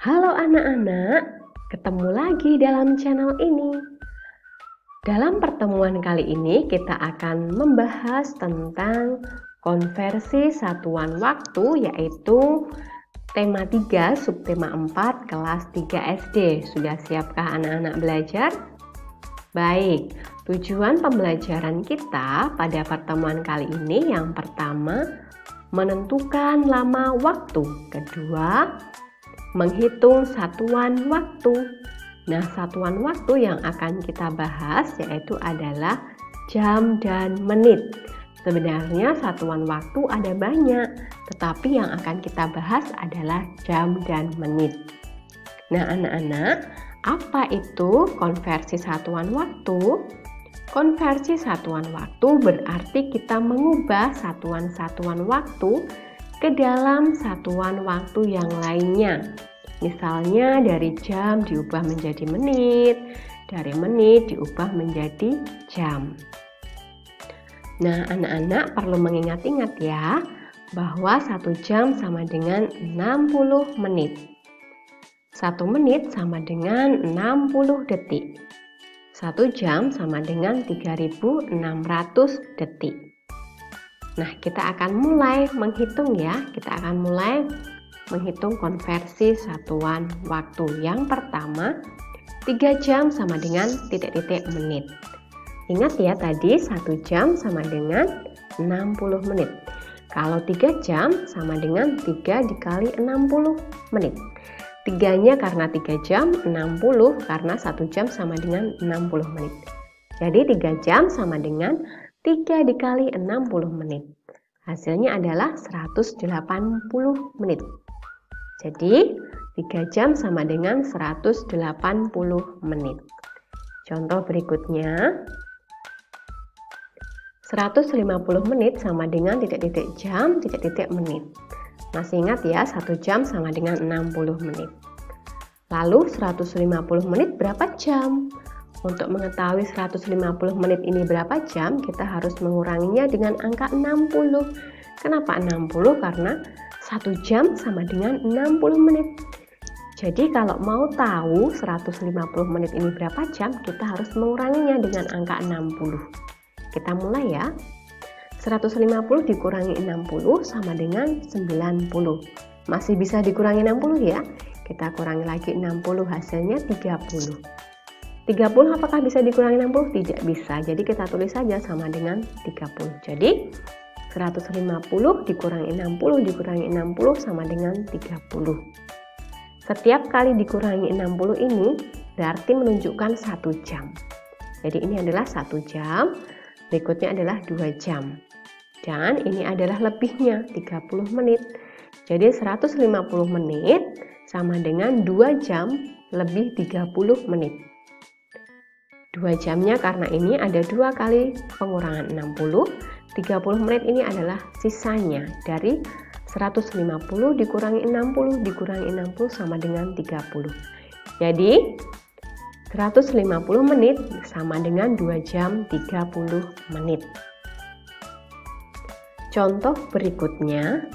Halo anak-anak, ketemu lagi dalam channel ini. Dalam pertemuan kali ini kita akan membahas tentang konversi satuan waktu, yaitu tema 3, subtema 4, kelas 3 SD. Sudah siapkah anak-anak belajar? Baik, tujuan pembelajaran kita pada pertemuan kali ini yang pertama, menentukan lama waktu. Kedua, menghitung satuan waktu. Nah, satuan waktu yang akan kita bahas yaitu adalah jam dan menit. Sebenarnya satuan waktu ada banyak, tetapi yang akan kita bahas adalah jam dan menit. Nah, anak-anak, apa itu konversi satuan waktu? Konversi satuan waktu berarti kita mengubah satuan-satuan waktu ke dalam satuan waktu yang lainnya. Misalnya dari jam diubah menjadi menit, dari menit diubah menjadi jam. Nah, anak-anak perlu mengingat-ingat ya, bahwa 1 jam sama dengan 60 menit. 1 menit sama dengan 60 detik. 1 jam sama dengan 3.600 detik. Nah, kita akan mulai menghitung ya. Kita akan mulai menghitung konversi satuan waktu. Yang pertama, 3 jam sama dengan titik-titik menit. Ingat ya tadi 1 jam sama dengan 60 menit. Kalau 3 jam sama dengan 3 dikali 60 menit. 3-nya karena 3 jam, 60 karena 1 jam sama dengan 60 menit. Jadi 3 jam sama dengan 3 dikali 60 menit. Hasilnya adalah 180 menit. Jadi 3 jam sama dengan 180 menit. Contoh berikutnya, 150 menit sama dengan titik-titik jam, titik-titik menit. Masih ingat ya, 1 jam sama dengan 60 menit. Lalu 150 menit berapa jam? Untuk mengetahui 150 menit ini berapa jam, kita harus menguranginya dengan angka 60. Kenapa 60? Karena 1 jam sama dengan 60 menit. Jadi kalau mau tahu 150 menit ini berapa jam, kita harus menguranginya dengan angka 60. Kita mulai ya. 150 dikurangi 60 sama dengan 90. Masih bisa dikurangi 60 ya. Kita kurangi lagi 60, hasilnya 30. 30 apakah bisa dikurangi 60? Tidak bisa. Jadi kita tulis saja sama dengan 30. Jadi 150 dikurangi 60 dikurangi 60 sama dengan 30. Setiap kali dikurangi 60 ini berarti menunjukkan 1 jam. Jadi ini adalah 1 jam, berikutnya adalah 2 jam. Dan ini adalah lebihnya 30 menit. Jadi 150 menit sama dengan 2 jam lebih 30 menit. 2 jamnya karena ini ada 2 kali pengurangan 60. 30 menit ini adalah sisanya dari 150 dikurangi 60 dikurangi 60 sama dengan 30. Jadi 150 menit sama dengan 2 jam 30 menit. Contoh berikutnya,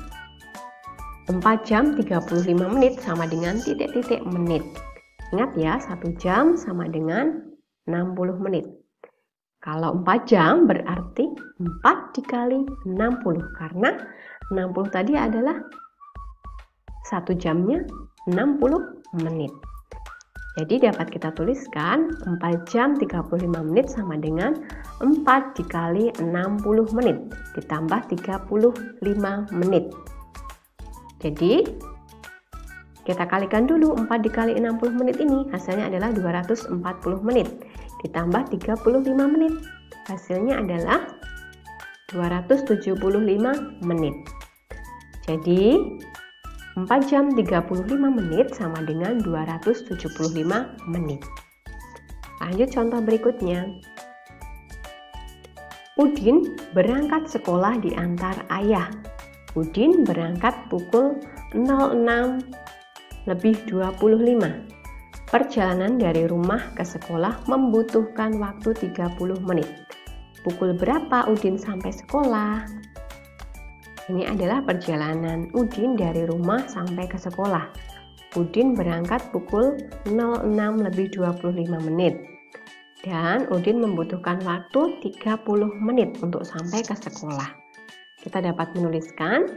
4 jam 35 menit sama dengan titik-titik menit. Ingat ya, 1 jam sama dengan 60 menit. Kalau 4 jam berarti 4 dikali 60, karena 60 tadi adalah 1 jamnya 60 menit. Jadi dapat kita tuliskan 4 jam 35 menit sama dengan 4 dikali 60 menit ditambah 35 menit. Jadi kita kalikan dulu 4 dikali 60 menit ini, hasilnya adalah 240 menit ditambah 35 menit. Hasilnya adalah 275 menit. Jadi 4 jam 35 menit sama dengan 275 menit. Lanjut contoh berikutnya. Udin berangkat sekolah diantar ayah. Udin berangkat pukul 06:25. Perjalanan dari rumah ke sekolah membutuhkan waktu 30 menit. Pukul berapa Udin sampai sekolah? Ini adalah perjalanan Udin dari rumah sampai ke sekolah. Udin berangkat pukul 06.25 menit. Dan Udin membutuhkan waktu 30 menit untuk sampai ke sekolah. Kita dapat menuliskan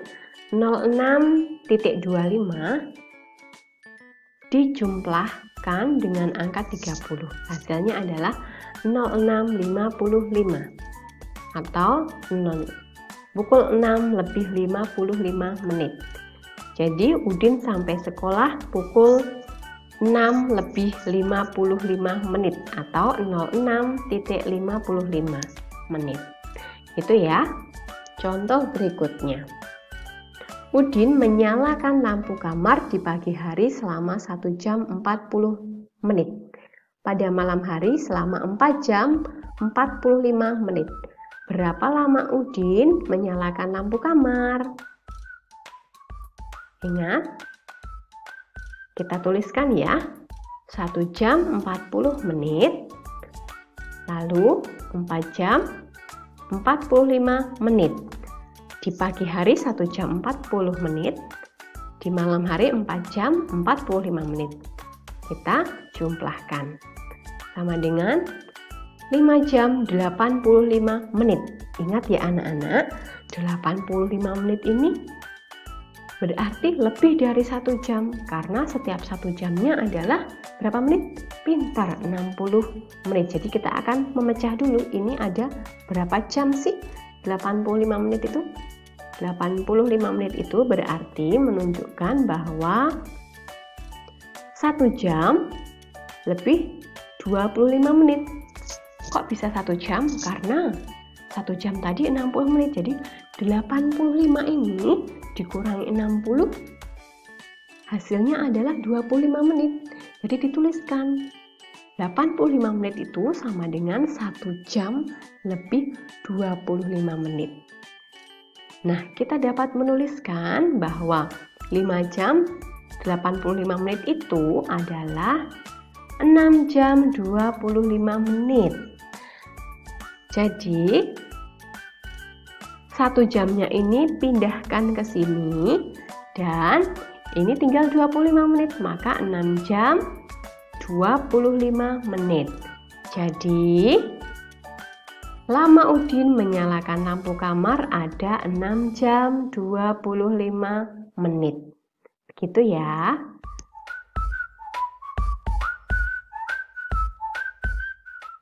06.25 dijumlahkan dengan angka 30. Hasilnya adalah 06.55 atau pukul 6.55 menit. Jadi Udin sampai sekolah pukul 6.55 menit atau 06.55 menit. Itu ya. Contoh berikutnya. Udin menyalakan lampu kamar di pagi hari selama 1 jam 40 menit. Pada malam hari selama 4 jam 45 menit. Berapa lama Udin menyalakan lampu kamar? Ingat, kita tuliskan ya. 1 jam 40 menit. Lalu 4 jam 45 menit. Di pagi hari 1 jam 40 menit, di malam hari 4 jam 45 menit. Kita jumlahkan. Sama dengan 5 jam 85 menit. Ingat ya anak-anak, 85 menit ini berarti lebih dari 1 jam. Karena setiap 1 jamnya adalah berapa menit? Pintar, 60 menit. Jadi kita akan memecah dulu. Ini ada berapa jam sih? 85 menit itu? 85 menit itu berarti menunjukkan bahwa 1 jam lebih 25 menit. Kok bisa 1 jam? Karena 1 jam tadi 60 menit. Jadi 85 ini dikurangi 60 hasilnya adalah 25 menit. Jadi dituliskan 85 menit itu sama dengan 1 jam lebih 25 menit. Nah, kita dapat menuliskan bahwa 5 jam 85 menit itu adalah 6 jam 25 menit. Jadi, 1 jamnya ini pindahkan ke sini dan ini tinggal 25 menit, maka 6 jam 25 menit. Jadi, lama Udin menyalakan lampu kamar ada 6 jam 25 menit. Begitu ya.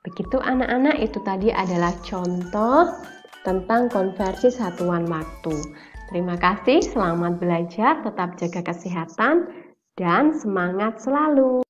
Begitu anak-anak, itu tadi adalah contoh tentang konversi satuan waktu. Terima kasih, selamat belajar, tetap jaga kesehatan, dan semangat selalu.